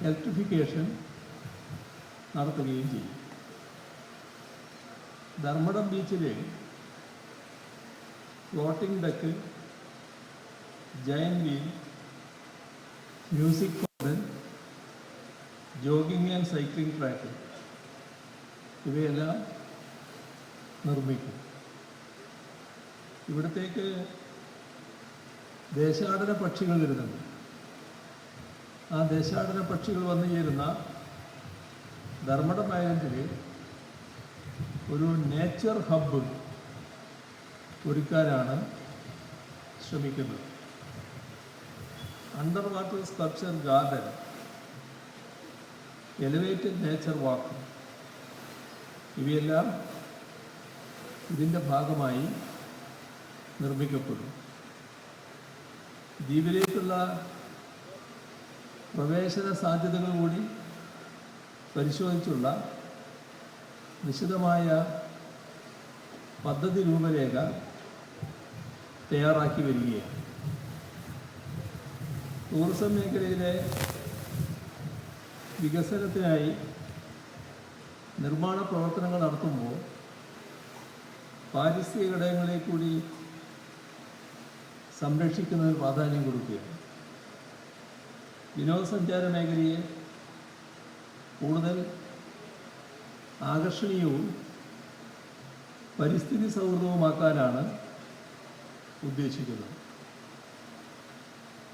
Electrification നടത്തുകയും ചെയ്യും. ധർമ്മടം ബീച്ചിൽ floating deck, giant wheel, music fountain, jogging and cycling track ഇവയെല്ലാം നിർമ്മിക്കും. ഇവിടത്തേക്ക് ദേശാടന പക്ഷികൾ വരുന്നുണ്ട്. ആ ദേശാടന പക്ഷികൾ വന്നു ചേരുന്ന ധർമ്മടം ഐലൻഡിൽ ഒരു നേച്ചർ ഹബ്ബ് ഒരുക്കാനാണ് ശ്രമിക്കുന്നത്. Under water sculpture garden, elevated nature വാക്ക് ഇവയെല്ലാം ഇതിൻ്റെ ഭാഗമായി നിർമ്മിക്കപ്പെടും. ദ്വീപിലേക്കുള്ള പ്രവേശന സാധ്യതകൾ കൂടി പരിശോധിച്ചുള്ള വിശദമായ പദ്ധതി രൂപരേഖ തയ്യാറാക്കി വരികയാണ്. ടൂറിസം മേഖലയിലെ വികസനത്തിനായി നിർമ്മാണ പ്രവർത്തനങ്ങൾ നടത്തുമ്പോൾ പാരിസ്ഥിതിക ഘടകങ്ങളെ കൂടി സംരക്ഷിക്കുന്നതിന് പ്രാധാന്യം കൊടുക്കുകയാണ്. വിനോദസഞ്ചാര മേഖലയെ കൂടുതൽ ആകർഷണീയവും പരിസ്ഥിതി സൗഹൃദവുമാക്കാനാണ് ഉദ്ദേശിക്കുന്നത്.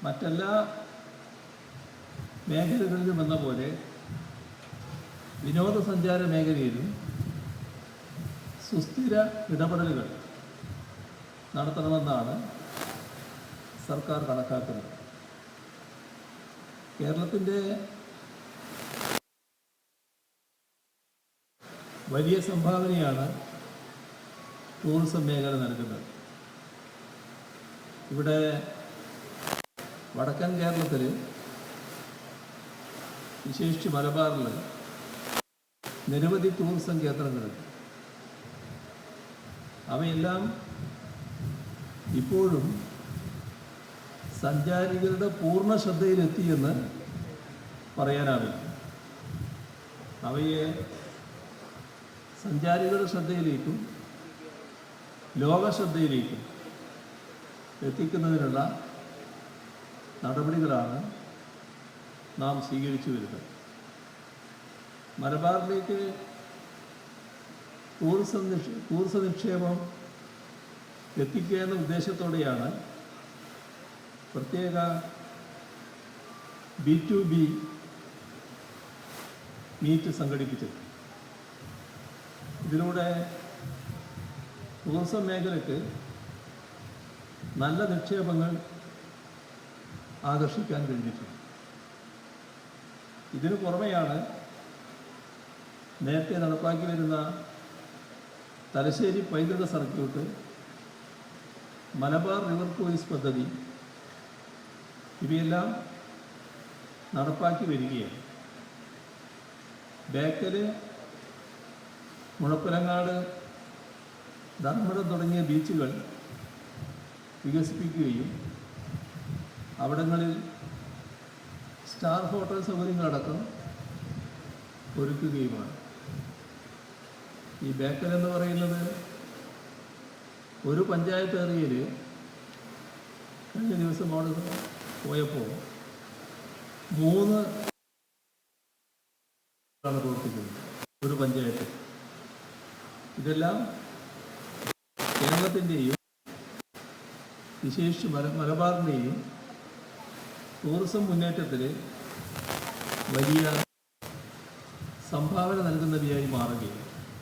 മറ്റെല്ലാ മേഖലകളിലും എന്ന പോലെ വിനോദസഞ്ചാര മേഖലയിലും സുസ്ഥിര ഇടപെടലുകൾ നടത്തണമെന്നാണ് സർക്കാർ കണക്കാക്കുന്നത്. കേരളത്തിൻ്റെ വലിയ സംഭാവനയാണ് ടൂറിസം മേഖല നൽകുന്നത്. ഇവിടെ വടക്കൻ കേരളത്തിൽ, വിശേഷിച്ച് മലബാറിൽ നിരവധി ടൂറിസം കേന്ദ്രങ്ങളുണ്ട്. അവയെല്ലാം ഇപ്പോഴും സഞ്ചാരികളുടെ പൂർണ്ണ ശ്രദ്ധയിലെത്തിയെന്ന് പറയാനാവില്ല. അവയെ സഞ്ചാരികളുടെ ശ്രദ്ധയിലേക്കും ലോക ശ്രദ്ധയിലേക്കും എത്തിക്കുന്നതിനുള്ള നടപടികളാണ് നാം സ്വീകരിച്ചു വരുന്നത്. മലബാറിലേക്ക് ടൂറിസം നിക്ഷേപം എത്തിക്കുക എന്ന ഉദ്ദേശത്തോടെയാണ് പ്രത്യേക B2B മീറ്റ് സംഘടിപ്പിച്ചത്. ഇതിലൂടെ ടൂറിസം മേഖലയ്ക്ക് നല്ല നിക്ഷേപങ്ങൾ ആകർഷിക്കാൻ കഴിഞ്ഞിട്ടുണ്ട്. ഇതിനു പുറമെയാണ് നേരത്തെ നടപ്പാക്കി വരുന്ന തലശ്ശേരി പൈതൃക സർക്യൂട്ട്, മലബാർ റിവർ ക്രൂയിസ് പദ്ധതി ഇവയെല്ലാം നടപ്പാക്കി വരികയാണ്. ബേക്കൽ, മുഴപ്പിലങ്ങാട്, ധർമ്മടം തുടങ്ങിയ ബീച്ചുകൾ വികസിപ്പിക്കുകയും അവിടങ്ങളിൽ സ്റ്റാർ ഹോട്ടൽ സൗകര്യങ്ങളടക്കം ഒരുക്കുകയുമാണ്. ഈ ബേക്കൽ എന്ന് പറയുന്നത് ഒരു പഞ്ചായത്ത് ഏരിയയിൽ കഴിഞ്ഞ ദിവസം അവിടെ പോയപ്പോൾ 3 ആണ് പ്രവർത്തിക്കുന്നത് ഒരു പഞ്ചായത്ത്. ഇതെല്ലാം കേരളത്തിൻ്റെയും വിശേഷിച്ച് മലബാറിൻ്റെയും ടൂറിസം മുന്നേറ്റത്തിൽ വലിയ സംഭാവന നൽകുന്നവയായി മാറുകയും